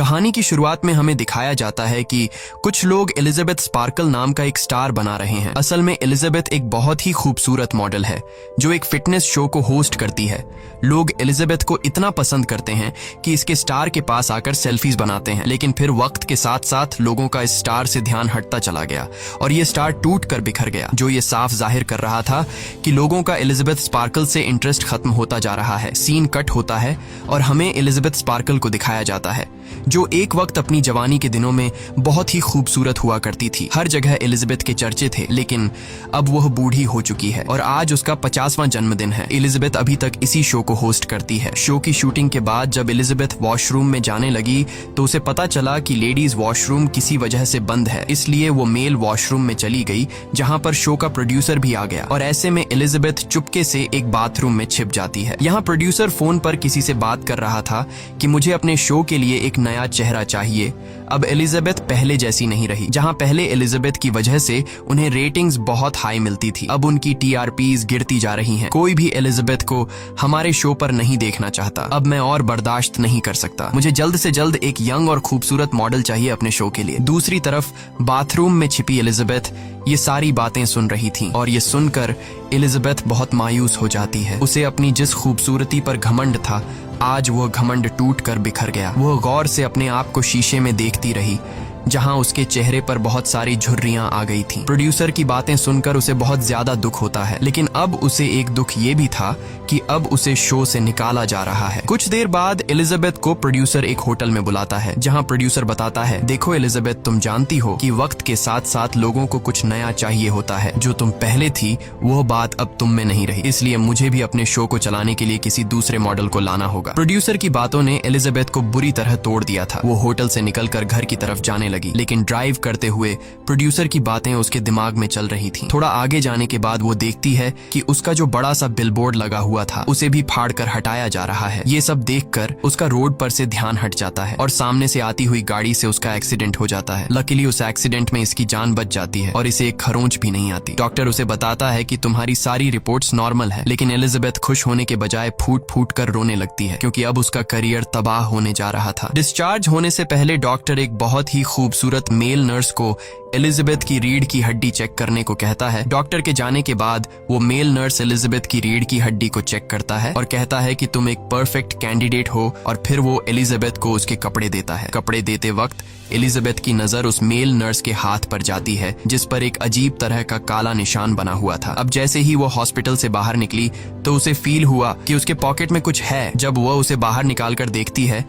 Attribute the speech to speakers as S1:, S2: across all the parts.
S1: कहानी की शुरुआत में हमें दिखाया जाता है कि कुछ लोग एलिजाबेथ स्पार्कल नाम का एक स्टार बना रहे हैं। असल में एलिजाबेथ एक बहुत ही खूबसूरत मॉडल है जो एक फिटनेस शो को होस्ट करती है। लोग एलिजाबेथ को इतना पसंद करते हैं कि इसके स्टार के पास आकर सेल्फीज बनाते हैं, लेकिन फिर वक्त के साथ साथ लोगों का इस स्टार से ध्यान हटता चला गया और ये स्टार टूट कर बिखर गया, जो ये साफ जाहिर कर रहा था कि लोगों का एलिजाबेथ स्पार्कल से इंटरेस्ट खत्म होता जा रहा है। सीन कट होता है और हमें एलिजाबेथ स्पार्कल को दिखाया जाता है जो एक वक्त अपनी जवानी के दिनों में बहुत ही खूबसूरत हुआ करती थी। हर जगह एलिजाबेथ के चर्चे थे, लेकिन अब वह बूढ़ी हो चुकी है और आज उसका 50वां जन्मदिन है। एलिजाबेथ अभी तक इसी शो को होस्ट करती है। शो की शूटिंग के बाद जब एलिजाबेथ वॉशरूम में जाने लगी तो उसे पता चला कि लेडीज वॉशरूम किसी वजह से बंद है, इसलिए वो मेल वॉशरूम में चली गई जहां पर शो का प्रोड्यूसर भी आ गया और ऐसे में एलिजाबेथ चुपके से एक बाथरूम में छिप जाती है। यहाँ प्रोड्यूसर फोन पर किसी से बात कर रहा था कि मुझे अपने शो के लिए एक नया चेहरा चाहिए। अब एलिजाबेथ पहले जैसी नहीं रही। जहां पहले एलिजाबेथ की वजह से उन्हें रेटिंग्स बहुत हाई मिलती थी, अब उनकी टीआरपीज गिरती जा रही हैं। कोई भी एलिजाबेथ को हमारे शो पर नहीं देखना चाहता। अब मैं और बर्दाश्त नहीं कर सकता। मुझे जल्द से जल्द एक यंग और खूबसूरत मॉडल चाहिए अपने शो के लिए। दूसरी तरफ बाथरूम में छिपी एलिजाबेथ ये सारी बातें सुन रही थी और ये सुनकर एलिजाबेथ बहुत मायूस हो जाती है। उसे अपनी जिस खूबसूरती पर घमंड था, आज वह घमंड टूट कर बिखर गया। वह गौर से अपने आप को शीशे में देखती रही जहां उसके चेहरे पर बहुत सारी झुर्रियां आ गई थीं। प्रोड्यूसर की बातें सुनकर उसे बहुत ज्यादा दुख होता है, लेकिन अब उसे एक दुख ये भी था कि अब उसे शो से निकाला जा रहा है। कुछ देर बाद एलिजाबेथ को प्रोड्यूसर एक होटल में बुलाता है जहां प्रोड्यूसर बताता है, देखो एलिजाबेथ, तुम जानती हो कि वक्त के साथ साथ लोगों को कुछ नया चाहिए होता है। जो तुम पहले थी वो बात अब तुम में नहीं रही, इसलिए मुझे भी अपने शो को चलाने के लिए किसी दूसरे मॉडल को लाना होगा। प्रोड्यूसर की बातों ने एलिजाबेथ को बुरी तरह तोड़ दिया था। वो होटल से निकलकर घर की तरफ जाने लगी, लेकिन ड्राइव करते हुए प्रोड्यूसर की बातें उसके दिमाग में चल रही थीं। थोड़ा आगे जाने के बाद वो देखती है कि उसका जो बड़ा सा बिलबोर्ड लगा हुआ था उसे भी फाड़कर हटाया जा रहा है। ये सब देखकर उसका रोड पर से ध्यान हट जाता है और सामने से आती हुई गाड़ी से उसका एक्सीडेंट हो जाता है। लकीली उस एक्सीडेंट में इसकी जान बच जाती है और इसे एक खरोंच भी नहीं आती। डॉक्टर उसे बताता है कि तुम्हारी सारी रिपोर्ट्स नॉर्मल है, लेकिन एलिजाबेथ खुश होने के बजाय फूट फूट कर रोने लगती है क्योंकि अब उसका करियर तबाह होने जा रहा था। डिस्चार्ज होने से पहले डॉक्टर एक बहुत ही खूबसूरत मेल नर्स को एलिजाबेथ की रीढ़ की हड्डी चेक करने को कहता है। डॉक्टर के जाने के बाद वो मेल नर्स एलिजाबेथ की रीढ़ की हड्डी को चेक करता है और कहता है कि तुम एक परफेक्ट कैंडिडेट हो, और फिर वो एलिजाबेथ को उसके कपड़े देता है। कपड़े देते वक्त एलिजाबेथ की नजर उस मेल नर्स के हाथ पर जाती है जिस पर एक अजीब तरह का काला निशान बना हुआ था। अब जैसे ही वो हॉस्पिटल से बाहर निकली तो उसे फील हुआ कि उसके पॉकेट में कुछ है। जब वह उसे बाहर निकाल कर देखती है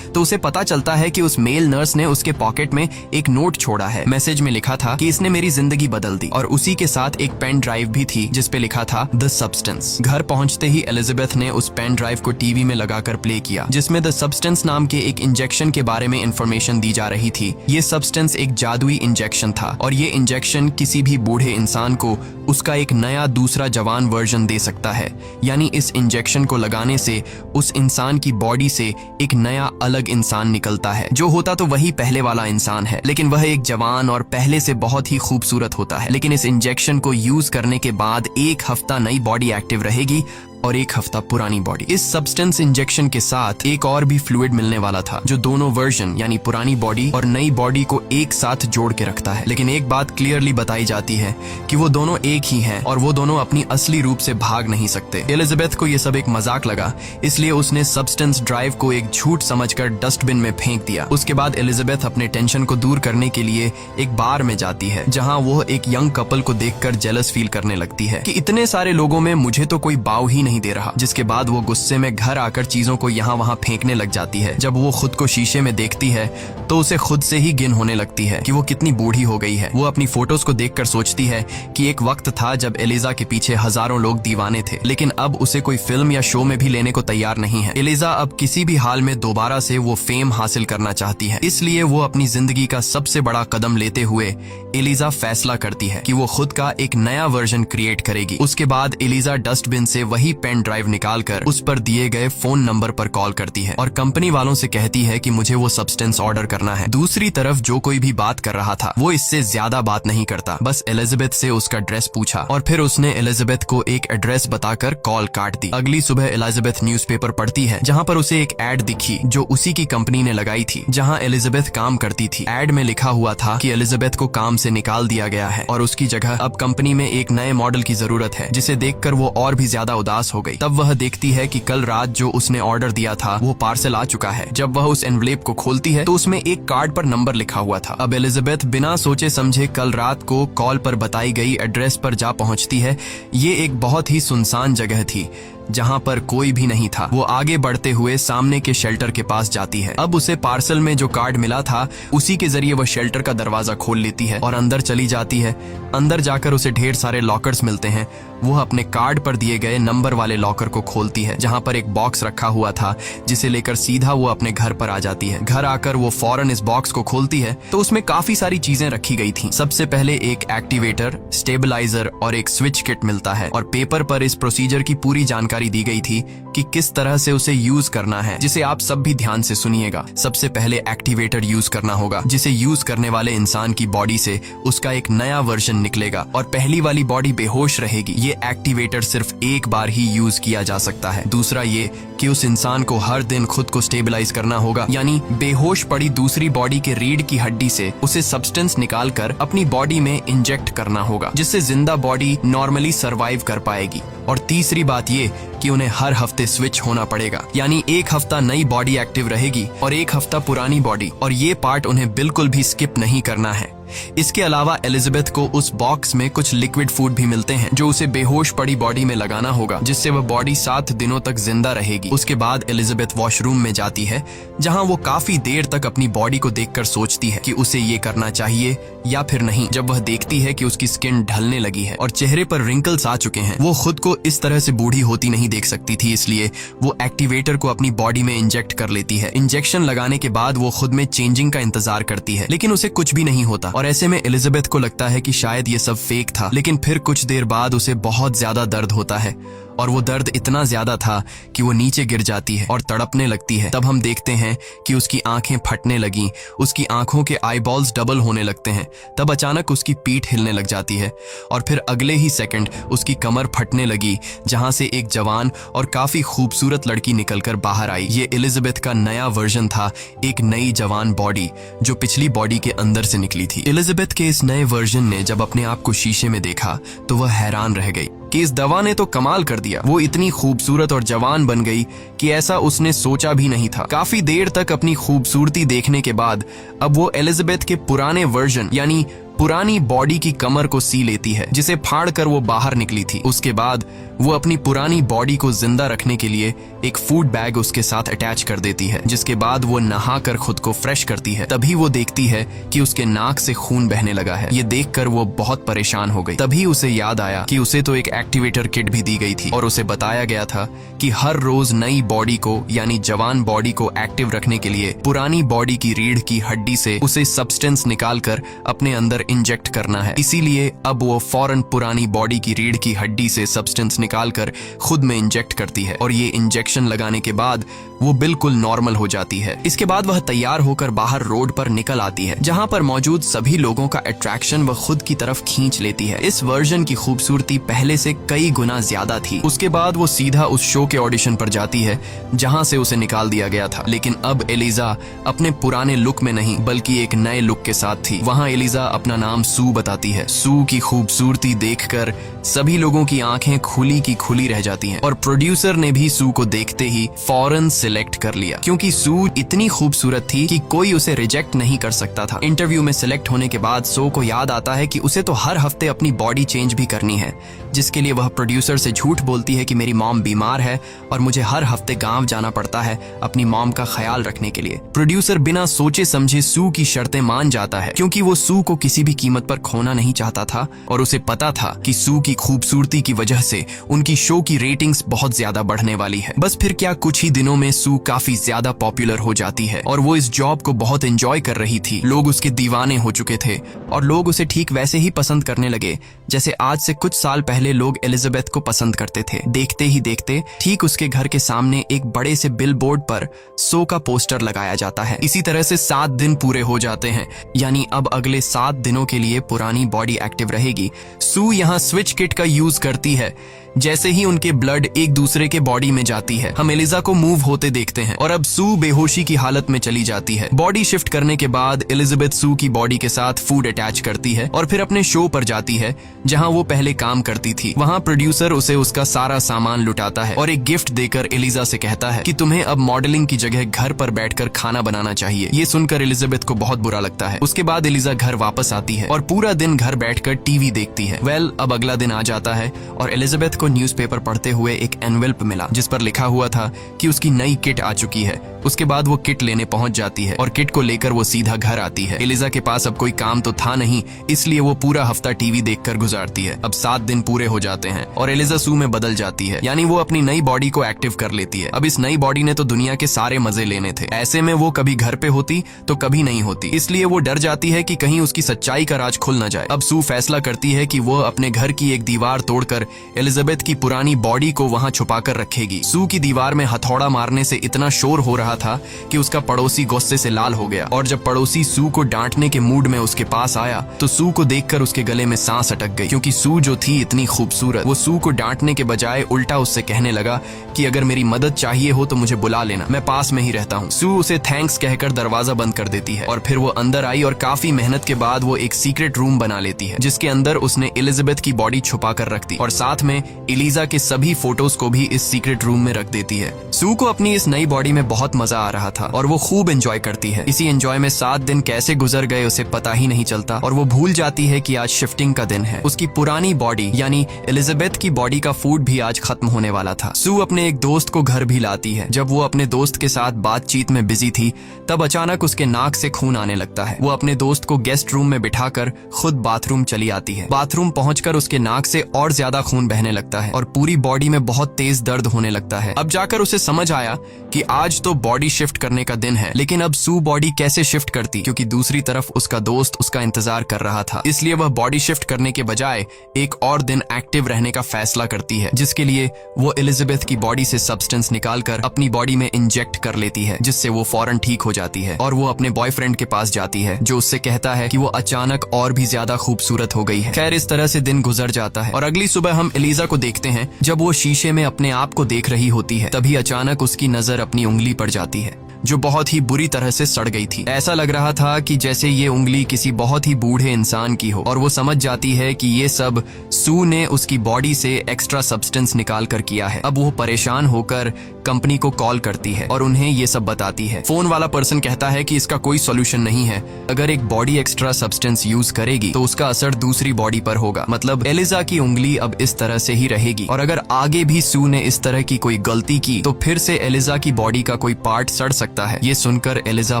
S1: तो उसे पता चलता है कि उस मेल नर्स ने उसके पॉकेट में एक नोट छोड़ा है। मैसेज में लिखा था कि इसने मेरी जिंदगी बदल दी, और उसी के साथ एक पेन ड्राइव भी थी जिस पे लिखा था द सब्सटेंस। घर पहुंचते ही एलिजाबेथ ने उस पेन ड्राइव को टीवी में लगाकर प्ले किया जिसमें द सब्सटेंस नाम के एक इंजेक्शन के बारे में इंफॉर्मेशन दी जा रही थी। ये सब्सटेंस एक जादुई इंजेक्शन था और ये इंजेक्शन किसी भी बूढ़े इंसान को उसका एक नया दूसरा जवान वर्जन दे सकता है। यानी इस इंजेक्शन को लगाने से उस इंसान की बॉडी से एक नया अलग इंसान निकलता है। जो होता तो वही पहले वाला इंसान है, लेकिन वह एक जवान और पहले से बहुत ही खूबसूरत होता है। लेकिन इस इंजेक्शन को यूज करने के बाद एक हफ्ता नई बॉडी एक्टिव रहेगी और एक हफ्ता पुरानी बॉडी। इस सब्सटेंस इंजेक्शन के साथ एक और भी फ्लूइड मिलने वाला था जो दोनों वर्जन यानी पुरानी बॉडी और नई बॉडी को एक साथ जोड़ के रखता है। लेकिन एक बात क्लियरली बताई जाती है कि वो दोनों एक ही हैं और वो दोनों अपनी असली रूप से भाग नहीं सकते। एलिजाबेथ को ये सब एक मजाक लगा, इसलिए उसने सब्सटेंस ड्राइव को एक झूठ समझकर डस्टबिन में फेंक दिया। उसके बाद एलिजाबेथ अपने टेंशन को दूर करने के लिए एक बार में जाती है जहाँ वो एक यंग कपल को देखकर जेलस फील करने लगती है कि इतने सारे लोगों में मुझे तो कोई बाव ही नहीं दे रहा। जिसके बाद वो गुस्से में घर आकर चीजों को यहाँ वहाँ फेंकने लग जाती है। जब वो खुद को शीशे में देखती है तो उसे खुद से ही घिन होने लगती है कि वो कितनी बूढ़ी हो गई है। वो अपनी फोटोज को देखकर सोचती है कि एक वक्त था जब एलिजा के पीछे हजारों लोग दीवाने थे, लेकिन अब उसे कोई फिल्म या शो में भी लेने को तैयार नहीं है। एलिजा अब किसी भी हाल में दोबारा से वो फेम हासिल करना चाहती है, इसलिए वो अपनी जिंदगी का सबसे बड़ा कदम लेते हुए एलिजा फैसला करती है कि वो खुद का एक नया वर्जन क्रिएट करेगी। उसके बाद एलिजा डस्टबिन से वही पेन ड्राइव निकालकर उस पर दिए गए फोन नंबर पर कॉल करती है और कंपनी वालों से कहती है कि मुझे वो सब्सटेंस ऑर्डर करना है। दूसरी तरफ जो कोई भी बात कर रहा था वो इससे ज्यादा बात नहीं करता, बस एलिजाबेथ से उसका एड्रेस पूछा और फिर उसने एलिजाबेथ को एक एड्रेस बताकर कॉल काट दी। अगली सुबह एलिजाबेथ न्यूज़पेपर पढ़ती है जहाँ पर उसे एक एड दिखी जो उसी की कंपनी ने लगाई थी जहाँ एलिजाबेथ काम करती थी। एड में लिखा हुआ था कि एलिजाबेथ को काम से निकाल दिया गया है और उसकी जगह अब कंपनी में एक नए मॉडल की जरूरत है, जिसे देखकर वो और भी ज्यादा उदास हो गई। तब वह देखती है कि कल रात जो उसने ऑर्डर दिया था वो पार्सल आ चुका है। जब वह उस एनवलेप को खोलती है तो उसमें एक कार्ड पर नंबर लिखा हुआ था। अब एलिजाबेथ बिना सोचे समझे कल रात को कॉल पर बताई गई एड्रेस पर जा पहुंचती है। ये एक बहुत ही सुनसान जगह थी जहां पर कोई भी नहीं था। वो आगे बढ़ते हुए सामने के शेल्टर के पास जाती है। अब उसे पार्सल में जो कार्ड मिला था उसी के जरिए वह शेल्टर का दरवाजा खोल लेती है और अंदर चली जाती है। अंदर जाकर उसे ढेर सारे लॉकर्स मिलते हैं। वह अपने कार्ड पर दिए गए नंबर वाले लॉकर को खोलती है जहां पर एक बॉक्स रखा हुआ था, जिसे लेकर सीधा वो अपने घर पर आ जाती है। घर आकर वो फौरन इस बॉक्स को खोलती है तो उसमें काफी सारी चीजें रखी गई थी। सबसे पहले एक एक्टिवेटर, स्टेबलाइजर और एक स्विच किट मिलता है और पेपर पर इस प्रोसीजर की पूरी जानकारी दी गई थी कि किस तरह से उसे यूज करना है, जिसे आप सब भी ध्यान से सुनिएगा। सबसे पहले एक्टिवेटर यूज करना होगा, जिसे यूज करने वाले इंसान की बॉडी से उसका एक नया वर्जन निकलेगा और पहली वाली बॉडी बेहोश रहेगी। ये एक्टिवेटर सिर्फ एक बार ही यूज किया जा सकता है। दूसरा ये कि उस इंसान को हर दिन खुद को स्टेबलाइज करना होगा, यानी बेहोश पड़ी दूसरी बॉडी के रीढ़ की हड्डी से उसे सब्सटेंस निकालकर अपनी बॉडी में इंजेक्ट करना होगा, जिससे जिंदा बॉडी नॉर्मली सरवाइव कर पाएगी। और तीसरी बात ये कि उन्हें हर हफ्ते स्विच होना पड़ेगा, यानी एक हफ्ता नई बॉडी एक्टिव रहेगी और एक हफ्ता पुरानी बॉडी, और ये पार्ट उन्हें बिल्कुल भी स्किप नहीं करना है। इसके अलावा एलिजाबेथ को उस बॉक्स में कुछ लिक्विड फूड भी मिलते हैं जो उसे बेहोश पड़ी बॉडी में लगाना होगा, जिससे वह बॉडी 7 दिनों तक जिंदा रहेगी। उसके बाद एलिजाबेथ वॉशरूम में जाती है जहां वो काफी देर तक अपनी बॉडी को देखकर सोचती है कि उसे ये करना चाहिए या फिर नहीं। जब वह देखती है कि उसकी स्किन ढलने लगी है और चेहरे पर रिंकल्स आ चुके हैं, वो खुद को इस तरह से बूढ़ी होती नहीं देख सकती थी, इसलिए वो एक्टिवेटर को अपनी बॉडी में इंजेक्ट कर लेती है। इंजेक्शन लगाने के बाद वो खुद में चेंजिंग का इंतजार करती है, लेकिन उसे कुछ भी नहीं होता और ऐसे में एलिजाबेथ को लगता है कि शायद ये सब फेक था। लेकिन फिर कुछ देर बाद उसे बहुत ज्यादा दर्द होता है और वो दर्द इतना ज्यादा था कि वो नीचे गिर जाती है और तड़पने लगती है। तब हम देखते हैं कि उसकी आंखें फटने लगी, उसकी आंखों के आईबॉल्स डबल होने लगते हैं। तब अचानक उसकी पीठ हिलने लग जाती है और फिर अगले ही सेकंड उसकी कमर फटने लगी, जहां से एक जवान और काफी खूबसूरत लड़की निकलकर बाहर आई। ये एलिजाबेथ का नया वर्जन था, एक नई जवान बॉडी जो पिछली बॉडी के अंदर से निकली थी। एलिजाबेथ के इस नए वर्जन ने जब अपने आप को शीशे में देखा तो वह हैरान रह गई कि इस दवा ने तो कमाल कर दिया। वो इतनी खूबसूरत और जवान बन गई कि ऐसा उसने सोचा भी नहीं था। काफी देर तक अपनी खूबसूरती देखने के बाद अब वो एलिजाबेथ के पुराने वर्जन यानी पुरानी बॉडी की कमर को सी लेती है, जिसे फाड़कर वो बाहर निकली थी। उसके बाद वो अपनी पुरानी बॉडी को जिंदा रखने के लिए एक फूड बैग उसके साथ अटैच कर देती है, जिसके बाद वो नहाकर खुद को फ्रेश करती है। तभी वो देखती है कि उसके नाक से खून बहने लगा है। ये देखकर वो बहुत परेशान हो गई। तभी उसे याद आया कि उसे तो एक एक्टिवेटर किट भी दी गई थी और उसे बताया गया था कि हर रोज नई बॉडी को यानी जवान बॉडी को एक्टिव रखने के लिए पुरानी बॉडी की रीढ़ की हड्डी से उसे सब्सटेंस निकालकर अपने अंदर इंजेक्ट करना है। इसीलिए अब वो फौरन पुरानी बॉडी की रीढ़ की हड्डी से सब्सटेंस निकालकर खुद में इंजेक्ट करती है और ये इंजेक्शन लगाने के बाद वो बिल्कुल नॉर्मल हो जाती है। इसके बाद वह तैयार होकर बाहर रोड पर निकल आती है, जहां पर मौजूद सभी लोगों का अट्रैक्शन वह खुद की तरफ खींच लेती है। इस वर्जन की खूबसूरती पहले से कई गुना ज्यादा थी। उसके बाद वो सीधा उस शो के ऑडिशन पर जाती है जहां से उसे निकाल दिया गया था। लेकिन अब एलिजा अपने पुराने लुक में नहीं बल्कि एक नए लुक के साथ थी। वहां एलिजा अपना नाम सू बताती है। सू की खूबसूरती देखकर सभी लोगों की आंखें खुली की खुली रह जाती हैं और प्रोड्यूसर ने भी सू को देखते ही फौरन सिलेक्ट कर लिया, क्योंकि सू इतनी खूबसूरत थी कि कोई उसे रिजेक्ट नहीं कर सकता था। इंटरव्यू में सिलेक्ट होने के बाद सू को याद आता है कि उसे तो हर हफ्ते अपनी बॉडी चेंज भी करनी है, जिसके लिए वह प्रोड्यूसर से झूठ बोलती है कि मेरी मॉम बीमार है और मुझे हर हफ्ते गांव जाना पड़ता है अपनी मॉम का ख्याल रखने के लिए। प्रोड्यूसर बिना सोचे समझे सू की शर्तें मान जाता है, क्योंकि वो सू को किसी भी कीमत पर खोना नहीं चाहता था और उसे पता था कि सू की खूबसूरती की वजह से उनकी शो की रेटिंग्स बहुत ज्यादा बढ़ने वाली है। बस फिर क्या, कुछ ही दिनों में सू काफी ज्यादा पॉपुलर हो जाती है और वो इस जॉब को बहुत एंजॉय कर रही थी। लोग उसके दीवाने हो चुके थे और लोग उसे ठीक वैसे ही पसंद करने लगे जैसे आज से कुछ साल पहले पहले लोग एलिजाबेथ को पसंद करते थे। देखते ही देखते ठीक उसके घर के सामने एक बड़े से बिलबोर्ड पर सो का पोस्टर लगाया जाता है। इसी तरह से 7 दिन पूरे हो जाते हैं, यानी अब अगले 7 दिनों के लिए पुरानी बॉडी एक्टिव रहेगी। सू यहाँ स्विच किट का यूज करती है। जैसे ही उनके ब्लड एक दूसरे के बॉडी में जाती है, हम एलिजा को मूव होते देखते हैं और अब सू बेहोशी की हालत में चली जाती है। बॉडी शिफ्ट करने के बाद एलिजाबेथ सू की बॉडी के साथ फूड अटैच करती है और फिर अपने शो पर जाती है जहां वो पहले काम करती थी। वहां प्रोड्यूसर उसे उसका सारा सामान लुटाता है और एक गिफ्ट देकर एलिजा से कहता है कि तुम्हें अब मॉडलिंग की जगह घर पर बैठकर खाना बनाना चाहिए। ये सुनकर एलिजाबेथ को बहुत बुरा लगता है। उसके बाद एलिजा घर वापस आती है और पूरा दिन घर बैठकर टीवी देखती है। अब अगला दिन आ जाता है और एलिजाबेथ को न्यूज़पेपर पढ़ते हुए एक एनवेल्प मिला जिस पर लिखा हुआ था कि उसकी नई किट आ चुकी है। उसके बाद वो किट लेने पहुंच जाती है और किट को लेकर वो सीधा घर आती है। एलिजा के पास अब कोई काम तो था नहीं, इसलिए वो पूरा हफ्ता टीवी देखकर गुजारती है। अब 7 दिन पूरे हो जाते हैं और एलिजा सू में बदल जाती है, यानी वो अपनी नई बॉडी को एक्टिव कर लेती है। अब इस नई बॉडी ने तो दुनिया के सारे मजे लेने थे। ऐसे में वो कभी घर पे होती तो कभी नहीं होती, इसलिए वो डर जाती है कि कहीं उसकी सच्चाई का राज खुल न जाए। अब सू फैसला करती है कि वो अपने घर की एक दीवार तोड़कर एलिजाबेथ की पुरानी बॉडी को वहां छुपाकर रखेगी। सू की दीवार में हथौड़ा मारने से इतना शोर हो रहा था कि उसका पड़ोसी गुस्से से लाल हो गया और जब पड़ोसी सू को डांटने के मूड में उसके पास आया तो सू को देखकर उसके गले में सांस अटक गई, क्योंकि सू जो थी इतनी खूबसूरत। वो सू को डांटने के बजाय उल्टा उससे कहने लगा कि अगर मेरी मदद चाहिए हो तो मुझे बुला लेना, मैं पास में ही रहता हूँ। सू उसे थैंक्स कहकर दरवाजा बंद कर देती है और फिर वो अंदर आई और काफी मेहनत के बाद वो एक सीक्रेट रूम बना लेती है जिसके अंदर उसने एलिजाबेथ की बॉडी छुपा कर रख दी और साथ में एलिजा के सभी फोटोज को भी इस सीक्रेट रूम में रख देती है। सू को अपनी इस नई बॉडी में बहुत मजा आ रहा था और वो खूब एंजॉय करती है। इसी एंजॉय में 7 दिन कैसे गुजर गए उसे पता ही नहीं चलता और वो भूल जाती है कि आज शिफ्टिंग का दिन है। उसकी पुरानी बॉडी यानी एलिजाबेथ की बॉडी का फूड भी आज खत्म होने वाला था। सू अपने एक दोस्त को घर भी लाती है। जब वो अपने दोस्त के साथ बातचीत में बिजी थी तब अचानक उसके नाक से खून आने लगता है। वो अपने दोस्त को गेस्ट रूम में बिठाकर खुद बाथरूम चली आती है। बाथरूम पहुंचकर उसके नाक से और ज्यादा खून बहने लगता है और पूरी बॉडी में बहुत तेज दर्द होने लगता है। अब जाकर उसे समझ आया कि आज तो बॉडी शिफ्ट करने का दिन है, लेकिन अब सू बॉडी कैसे शिफ्ट करती, क्योंकि दूसरी तरफ उसका दोस्त उसका इंतजार कर रहा था। इसलिए वह बॉडी शिफ्ट करने के बजाय एक और दिन एक्टिव रहने का फैसला करती है, जिसके लिए वो एलिजाबेथ की बॉडी से सब्सटेंस निकालकर अपनी बॉडी में इंजेक्ट कर लेती है, जिससे वो फौरन ठीक हो जाती है और वो अपने बॉयफ्रेंड के पास जाती है जो उससे कहता है कि वो अचानक और भी ज्यादा खूबसूरत हो गई है। खैर इस तरह से दिन गुजर जाता है और अगली सुबह हम एलिजा को देखते हैं। जब वो शीशे में अपने आप को देख रही होती है तभी अचानक उसकी नजर अपनी उंगली पर जाती है जो बहुत ही बुरी तरह से सड़ गई थी। ऐसा लग रहा था कि जैसे ये उंगली किसी बहुत ही बूढ़े इंसान की हो और वो समझ जाती है कि ये सब सू ने उसकी बॉडी से एक्स्ट्रा सब्सटेंस निकाल कर किया है। अब वो परेशान होकर कंपनी को कॉल करती है और उन्हें ये सब बताती है। फोन वाला पर्सन कहता है कि इसका कोई सॉल्यूशन नहीं है। अगर एक बॉडी एक्स्ट्रा सब्सटेंस यूज करेगी तो उसका असर दूसरी बॉडी पर होगा, मतलब एलिजा की उंगली अब इस तरह से ही रहेगी और अगर आगे भी सू ने इस तरह की कोई गलती की तो फिर से एलिजा की बॉडी का कोई पार्ट सड़ सकता है। ये सुनकर एलिजा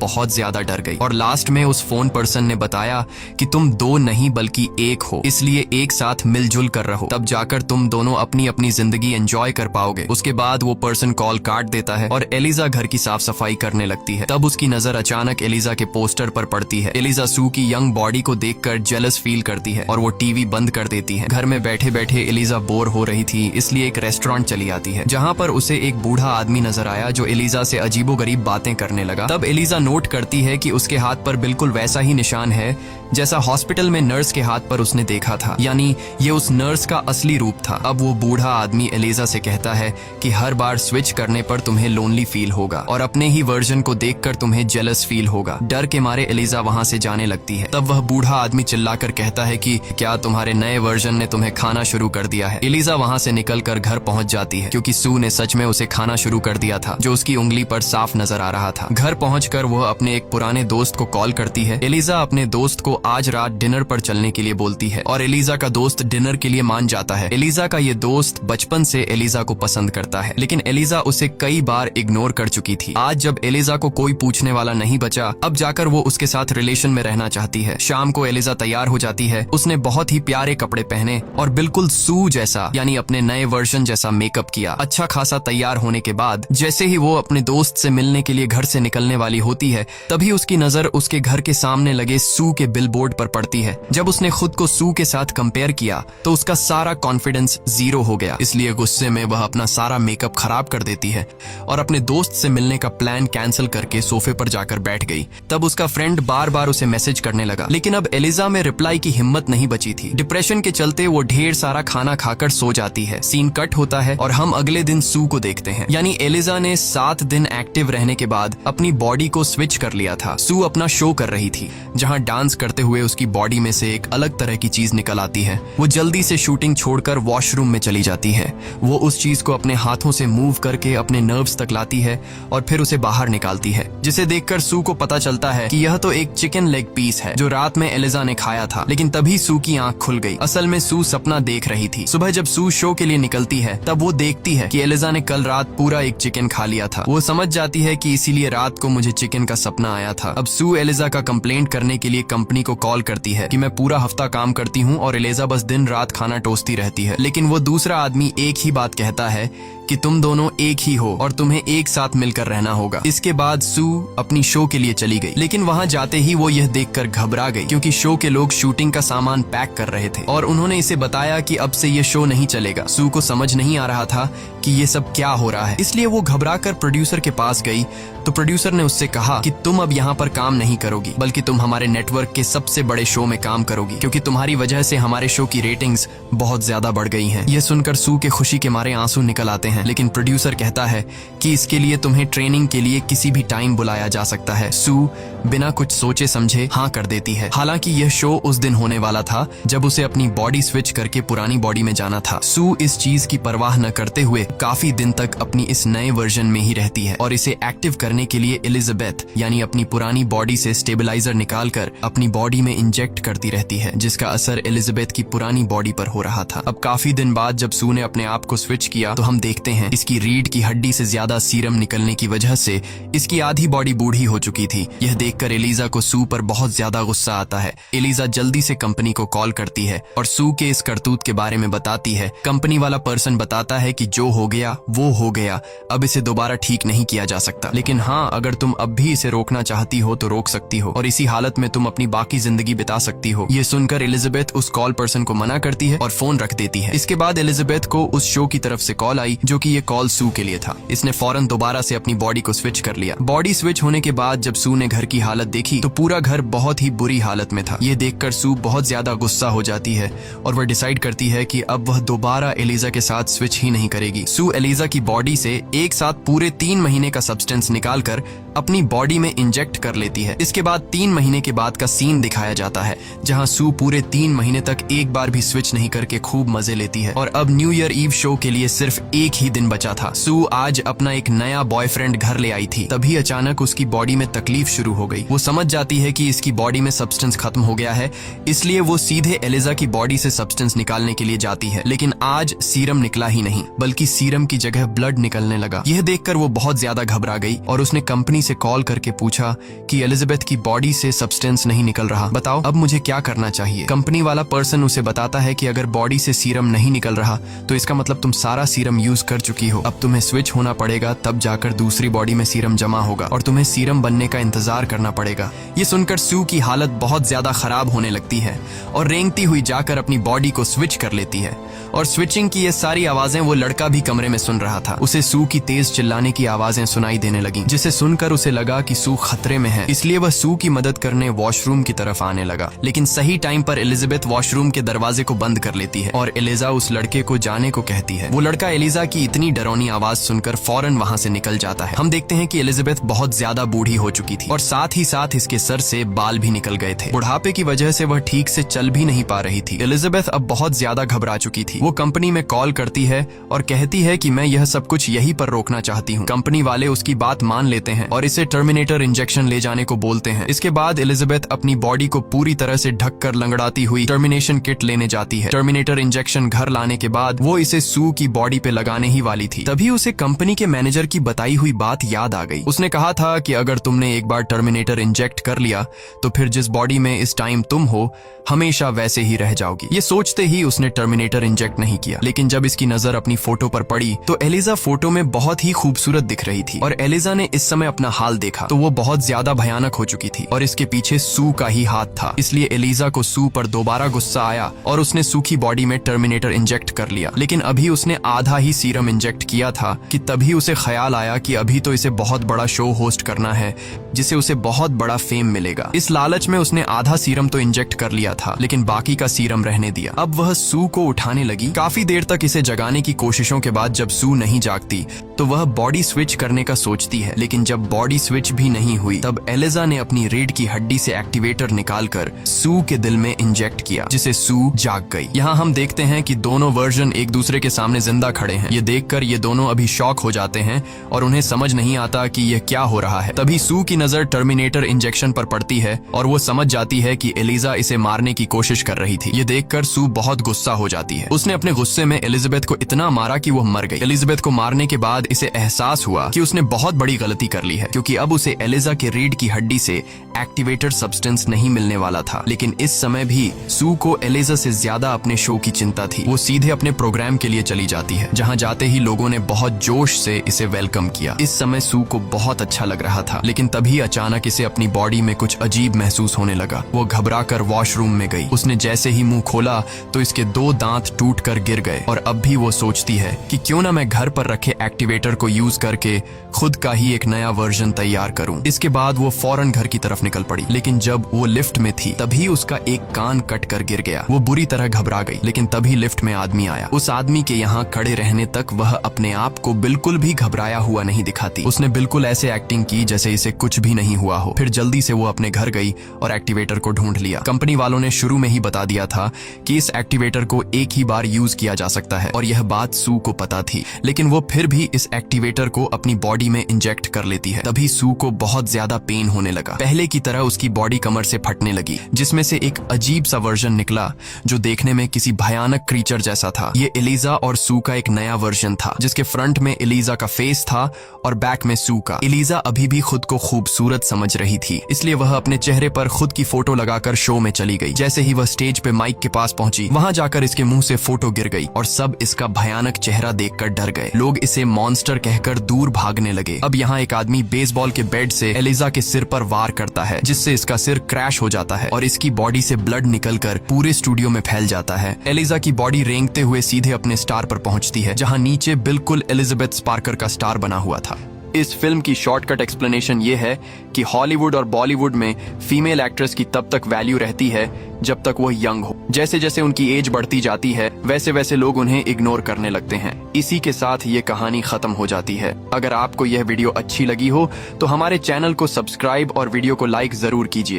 S1: बहुत ज्यादा डर गई और लास्ट में उस फोन पर्सन ने बताया कि तुम 2 नहीं बल्कि 1 हो, इसलिए एक साथ मिलजुल कर रहो, तब जाकर तुम दोनों अपनी अपनी जिंदगी एंजॉय कर पाओगे। उसके बाद वो पर्सन कॉल काट देता है और एलिजा घर की साफ सफाई करने लगती है। तब उसकी नजर अचानक एलिजा के पोस्टर पर पड़ती है। एलिजा सू की यंग बॉडी को देखकर जेलस फील करती है और वो टीवी बंद कर देती है। घर में बैठे बैठे एलिजा बोर हो रही थी, इसलिए एक रेस्टोरेंट चली आती है जहाँ पर उसे एक बूढ़ा आदमी नजर आया जो एलिजा से अजीबोगरीब बातें करने लगा। तब एलिजा नोट करती है कि उसके हाथ पर बिल्कुल वैसा ही निशान है जैसा हॉस्पिटल में नर्स के हाथ पर उसने देखा था, यानी ये उस नर्स का असली रूप था। अब वो बूढ़ा आदमी एलिजा से कहता है कि हर बार स्विच करने पर तुम्हें लोनली फील होगा और अपने ही वर्जन को देखकर तुम्हें जेलस फील होगा। डर के मारे एलिजा वहां से जाने लगती है। तब वह बूढ़ा आदमी चिल्लाकर कहता है कि क्या तुम्हारे नए वर्जन ने तुम्हें खाना शुरू कर दिया है। एलिजा वहां से निकलकर घर पहुंच जाती है क्योंकि सू ने सच में उसे खाना शुरू कर दिया था जो उसकी उंगली पर साफ नजर आ रहा था। घर पहुंचकर वह अपने एक पुराने दोस्त को कॉल करती है। एलिजा अपने दोस्त को आज रात डिनर पर चलने के लिए बोलती है और एलिजा का दोस्त डिनर के लिए मान जाता है। एलिजा का ये दोस्त बचपन से एलिजा को पसंद करता है, लेकिन एलिजा उसे कई बार इग्नोर कर चुकी थी। आज जब एलिजा को कोई पूछने वाला नहीं बचा, अब जाकर वो उसके साथ रिलेशन में रहना चाहती है। शाम को एलिजा तैयार हो जाती है। उसने बहुत ही प्यारे कपड़े पहने और बिल्कुल सू जैसा यानी अपने नए वर्जन जैसा मेकअप किया। अच्छा खासा तैयार होने के बाद जैसे ही वो अपने दोस्त से मिलने के लिए घर से निकलने वाली होती है, तभी उसकी नजर उसके घर के सामने लगे सू के बिलबोर्ड पर पड़ती है। जब उसने खुद को सू के साथ कंपेयर किया तो उसका सारा कॉन्फिडेंस जीरो हो गया। इसलिए गुस्से में वह अपना सारा मेकअप खराब कर देती है और अपने दोस्त से मिलने का प्लान कैंसिल करके सोफे पर जाकर बैठ गई। तब उसका फ्रेंड बार बार उसे मैसेज करने लगा, लेकिन अब एलिजा में रिप्लाई की हिम्मत नहीं बची थी। डिप्रेशन के चलते वो ढेर सारा खाना खाकर सो जाती है। सीन कट होता है और हम अगले दिन सू को देखते हैं। यानी एलिजा ने 7 दिन एक्टिव रहने के बाद अपनी बॉडी को स्विच कर लिया था। सू अपना शो कर रही थी, जहां डांस करते हुए उसकी बॉडी में से एक अलग तरह की चीज निकल आती है। वो जल्दी से शूटिंग छोड़कर वॉशरूम में चली जाती है। वो उस चीज को अपने हाथों से मूव करके अपने नर्व्स तक लाती है और फिर उसे बाहर निकालती है, जिसे देखकर सू को पता चलता है कि यह तो एक चिकन लेग पीस है जो रात में एलिजा ने खाया था। लेकिन तभी सू की आंख खुल गई। असल में सू सपना देख रही थी। सुबह जब सू शो के लिए निकलती है तब वो देखती है कि एलिजा ने कल रात पूरा एक चिकन खा लिया था। वो समझ जाती है कि इसीलिए रात को मुझे चिकन का सपना आया था। अब सू एलिजा का कंप्लेंट करने के लिए कंपनी को कॉल करती है कि मैं पूरा हफ्ता काम करती हूँ और एलिजा बस दिन रात खाना टोसती रहती है। लेकिन वो दूसरा आदमी एक ही बात कहता है कि तुम दोनों एक ही हो और तुम्हें एक साथ मिलकर रहना होगा। इसके बाद सू अपनी शो के लिए चली गई, लेकिन वहां जाते ही वो यह देखकर घबरा गई क्योंकि शो के लोग शूटिंग का सामान पैक कर रहे थे और उन्होंने इसे बताया कि अब से ये शो नहीं चलेगा। सू को समझ नहीं आ रहा था कि ये सब क्या हो रहा है, इसलिए वो घबराकर प्रोड्यूसर के पास गई तो प्रोड्यूसर ने उससे कहा कि तुम अब यहाँ पर काम नहीं करोगी, बल्कि तुम हमारे नेटवर्क के सबसे बड़े शो में काम करोगी, क्योंकि तुम्हारी वजह से हमारे शो की रेटिंग्स बहुत ज्यादा बढ़ गई हैं। यह सुनकर सू के खुशी के मारे आंसू निकल आते हैं, लेकिन प्रोड्यूसर कहता है कि इसके लिए तुम्हें ट्रेनिंग के लिए किसी भी टाइम बुलाया जा सकता है। सू बिना कुछ सोचे समझे हाँ कर देती है। हालांकि यह शो उस दिन होने वाला था जब उसे अपनी बॉडी स्विच करके पुरानी बॉडी में जाना था। सू इस चीज की परवाह न करते हुए काफी दिन तक अपनी इस नए वर्जन में ही रहती है और इसे एक्टिव करने के लिए एलिजाबेथ यानी अपनी पुरानी बॉडी से स्टेबलाइजर निकालकर अपनी बॉडी में इंजेक्ट करती रहती है, जिसका असर एलिजाबेथ की पुरानी बॉडी पर हो रहा था। अब काफी दिन बाद जब सू ने अपने आप को स्विच किया तो हम देखते हैं इसकी रीढ़ की हड्डी से ज्यादा सीरम निकलने की वजह से इसकी आधी बॉडी बूढ़ी हो चुकी थी। यह देखकर एलिजा को सू पर बहुत ज्यादा गुस्सा आता है। एलिजा जल्दी से कंपनी को कॉल करती है और सू के इस करतूत के बारे में बताती है। कंपनी वाला पर्सन बताता है कि जो हो गया वो हो गया, अब इसे दोबारा ठीक नहीं किया जा सकता, लेकिन हाँ अगर तुम अब भी इसे रोकना चाहती हो तो रोक सकती हो और इसी हालत में तुम अपनी बाकी जिंदगी बिता सकती हो। ये सुनकर एलिजाबेथ उस कॉल पर्सन को मना करती है और फोन रख देती है। इसके बाद एलिजाबेथ को उस शो की तरफ से कॉल आई जो कि ये कॉल सू के लिए था। इसने फौरन दोबारा से अपनी बॉडी को स्विच कर लिया। बॉडी स्विच होने के बाद जब सू ने घर की हालत देखी तो पूरा घर बहुत ही बुरी हालत में था। ये देखकर सू बहुत ज्यादा गुस्सा हो जाती है और वह डिसाइड करती है कि अब वह दोबारा एलिजा के साथ स्विच ही नहीं करेगी। सू एलिजा की बॉडी से एक साथ पूरे 3 महीने का सब्सटेंस निकालकर अपनी बॉडी में इंजेक्ट कर लेती है। इसके बाद 3 महीने के बाद का सीन दिखाया जाता है जहां सू पूरे 3 महीने तक एक बार भी स्विच नहीं करके खूब मजे लेती है और अब न्यू ईयर ईव शो के लिए सिर्फ एक ही दिन बचा था। सू आज अपना एक नया बॉयफ्रेंड घर ले आई थी, तभी अचानक उसकी बॉडी में तकलीफ शुरू हो गई। वो समझ जाती है कि इसकी बॉडी में सब्सटेंस खत्म हो गया है, इसलिए वो सीधे एलिजा की बॉडी से सब्सटेंस निकालने के लिए जाती है। लेकिन आज सीरम निकला ही नहीं, बल्कि सीरम की जगह ब्लड निकलने लगा। यह देखकर वो बहुत ज्यादा घबरा गई और उसने कंपनी से कॉल करके पूछा कि एलिजाबेथ की बॉडी से सब्सटेंस नहीं निकल रहा, बताओ अब मुझे क्या करना चाहिए। कंपनी वाला पर्सन उसे बताता है कि अगर बॉडी से सीरम नहीं निकल रहा तो इसका मतलब तुम सारा सीरम यूज कर चुकी हो। अब तुम्हें स्विच होना पड़ेगा, तब जाकर दूसरी बॉडी में सीरम जमा होगा और तुम्हें सीरम बनने का इंतजार करना पड़ेगा। ये सुनकर सू की हालत बहुत ज्यादा खराब होने लगती है और रेंगती हुई जाकर अपनी बॉडी को स्विच कर लेती है और स्विचिंग की ये सारी आवाजें वो लड़का भी कमरे में सुन रहा था। उसे सू की तेज चिल्लाने की आवाजें सुनाई देने लगी, जिसे सुनकर उसे लगा कि सू खतरे में है, इसलिए वह सू की मदद करने वॉशरूम की तरफ आने लगा। लेकिन सही टाइम पर एलिजाबेथ वॉशरूम के दरवाजे को बंद कर लेती है और एलिजा उस लड़के को जाने को कहती है। वो लड़का एलिजा की इतनी डरावनी आवाज सुनकर फौरन वहां से निकल जाता है। हम देखते हैं कि एलिजाबेथ बहुत ज्यादा बूढ़ी हो चुकी थी और साथ ही साथ इसके सर से बाल भी निकल गए थे। बुढ़ापे की वजह से वह ठीक से चल भी नहीं पा रही थी। एलिजाबेथ अब बहुत ज्यादा घबरा चुकी थी। वो कंपनी में कॉल करती है और कहती है कि मैं यह सब कुछ यहीं पर रोकना चाहती हूँ। कंपनी वाले उसकी बात मान लेते हैं और इसे टर्मिनेटर इंजेक्शन ले जाने को बोलते हैं। इसके बाद एलिजाबेथ अपनी बॉडी को पूरी तरह से ढककर लंगड़ाती हुई टर्मिनेशन किट लेने जाती है। टर्मिनेटर इंजेक्शन घर लाने के बाद वो इसे सू की बॉडी पे लगाने ही वाली थी, तभी उसे कंपनी के मैनेजर की बताई हुई बात याद आ गई। उसने कहा था कि अगर तुमने एक बार टर्मिनेटर टर्मिनेटर इंजेक्ट कर लिया तो फिर जिस बॉडी में इस टाइम तुम हो हमेशा वैसे ही रह जाओगी। ये सोचते ही उसने टर्मिनेटर इंजेक्ट नहीं किया। लेकिन जब इसकी नजर अपनी फोटो पर पड़ी तो एलिजा फोटो में बहुत ही खूबसूरत दिख रही थी और एलिजा ने इस समय अपना हाल देखा तो वो बहुत ज्यादा भयानक हो चुकी थी और इसके पीछे सू का ही हाथ था। इसलिए एलिजा को सू पर दोबारा गुस्सा आया और उसने सू की बॉडी में टर्मिनेटर इंजेक्ट कर लिया। लेकिन अभी उसने आधा ही सीरम इंजेक्ट किया था कि तभी उसे ख्याल आया कि अभी तो इसे बहुत बड़ा शो होस्ट करना है जिसे उसे बहुत बड़ा फेम मिलेगा। इस लालच में उसने आधा सीरम तो इंजेक्ट कर लिया था लेकिन बाकी का सीरम रहने दिया। अब वह सू को उठाने लगी। काफी देर तक इसे जगाने की कोशिशों के बाद जब सू नहीं जागती तो वह बॉडी स्विच करने का सोचती है। लेकिन जब बॉडी स्विच भी नहीं हुई तब एलिजा ने अपनी रीढ़ की हड्डी से एक्टिवेटर निकालकर सू के दिल में इंजेक्ट किया जिसे सू जाग गई। यहाँ हम देखते हैं कि दोनों वर्जन एक दूसरे के सामने जिंदा खड़े हैं। ये देखकर ये दोनों अभी शॉक हो जाते हैं और उन्हें समझ नहीं आता कि यह क्या हो रहा है। तभी सू की नजर टर्मिनेटर इंजेक्शन पर पड़ती है और वो समझ जाती है कि एलिजा इसे मारने की कोशिश कर रही थी। ये देखकर सू बहुत गुस्सा हो जाती है। उसने अपने गुस्से में एलिजाबेथ को इतना मारा कि वो मर गई। एलिजाबेथ को मारने के बाद इसे एहसास हुआ कि उसने बहुत बड़ी गलती कर ली है क्योंकि अब उसे एलिजा के रीढ़ की हड्डी से एक्टिवेटर सब्सटेंस नहीं मिलने वाला था। लेकिन इस समय भी सू को एलिजा से ज्यादा अपने शो की चिंता थी। वो सीधे अपने प्रोग्राम के लिए चली जाती है जहां जाते ही लोगों ने बहुत जोश से इसे वेलकम किया। इस समय सू को बहुत अच्छा लग रहा था लेकिन तभी अचानक इसे अपनी बॉडी में कुछ अजीब महसूस होने लगा। वो घबराकर वॉशरूम में गई। उसने जैसे ही मुंह खोला तो इसके 2 दांत टूटकर गिर गए और अब भी वो सोचती है कि क्यों ना मैं घर पर रखे एक्टिवेटर को यूज करके खुद का ही एक नया वर्जन तैयार करूं। इसके बाद वो फौरन घर की तरफ निकल पड़ी। लेकिन जब वो लिफ्ट में थी तभी उसका एक कान कट कर गिर गया। वो बुरी तरह घबरा गई। लेकिन तभी लिफ्ट में आदमी आया। उस आदमी के यहाँ खड़े रहने तक वह अपने आप को बिल्कुल भी घबराया हुआ नहीं दिखाती। उसने बिल्कुल ऐसे एक्टिंग की जैसे इसे कुछ भी नहीं हुआ हो। फिर जल्दी से वो अपने घर गई और एक्टिवेटर को ढूंढ लिया। कंपनी वालों ने शुरू में ही बता दिया था कि इस एक्टिवेटर को एक ही बार यूज किया जा सकता है और यह बात सू को पता थी। लेकिन वो फिर भी इस एक्टिवेटर को अपनी बॉडी में इंजेक्ट कर लेती है। तभी सू को बहुत ज्यादा पेन होने लगा। पहले की तरह उसकी बॉडी कमर से फटने लगी जिसमें से एक अजीब सा वर्जन निकला जो देखने में किसी भयानक क्रीचर जैसा था। ये एलिजा और सू का एक नया वर्जन था जिसके फ्रंट में एलिजा का फेस था और बैक में सू का। एलिजा अभी भी खुद को खूबसूरत समझ रही थी इसलिए वह अपने चेहरे पर खुद की फोटो लगाकर शो में चली गई। जैसे ही वह स्टेज पे माइक के पास पहुंची वहां जाकर इसके मुंह से फोटो गिर गई और सब इसका भयानक चेहरा देखकर डर गए। लोग इसे मॉन्स्टर कहकर दूर भागने लगे। अब यहाँ एक आदमी बेसबॉल के बैट से एलिजा के सिर पर वार करता है जिससे इसका सिर क्रैश हो जाता है और इसकी बॉडी से ब्लड निकलकर पूरे स्टूडियो में फैल जाता है। एलिजा की बॉडी रेंगते हुए सीधे अपने स्टार पर पहुंचती है जहां नीचे बिल्कुल एलिजाबेथ स्पार्कर का स्टार बना हुआ था। इस फिल्म की शॉर्टकट एक्सप्लेनेशन ये है कि हॉलीवुड और बॉलीवुड में फीमेल एक्ट्रेस की तब तक वैल्यू रहती है जब तक वो यंग हो। जैसे जैसे उनकी एज बढ़ती जाती है वैसे वैसे लोग उन्हें इग्नोर करने लगते हैं। इसी के साथ ये कहानी खत्म हो जाती है। अगर आपको यह वीडियो अच्छी लगी हो तो हमारे चैनल को सब्सक्राइब और वीडियो को लाइक जरूर कीजिए।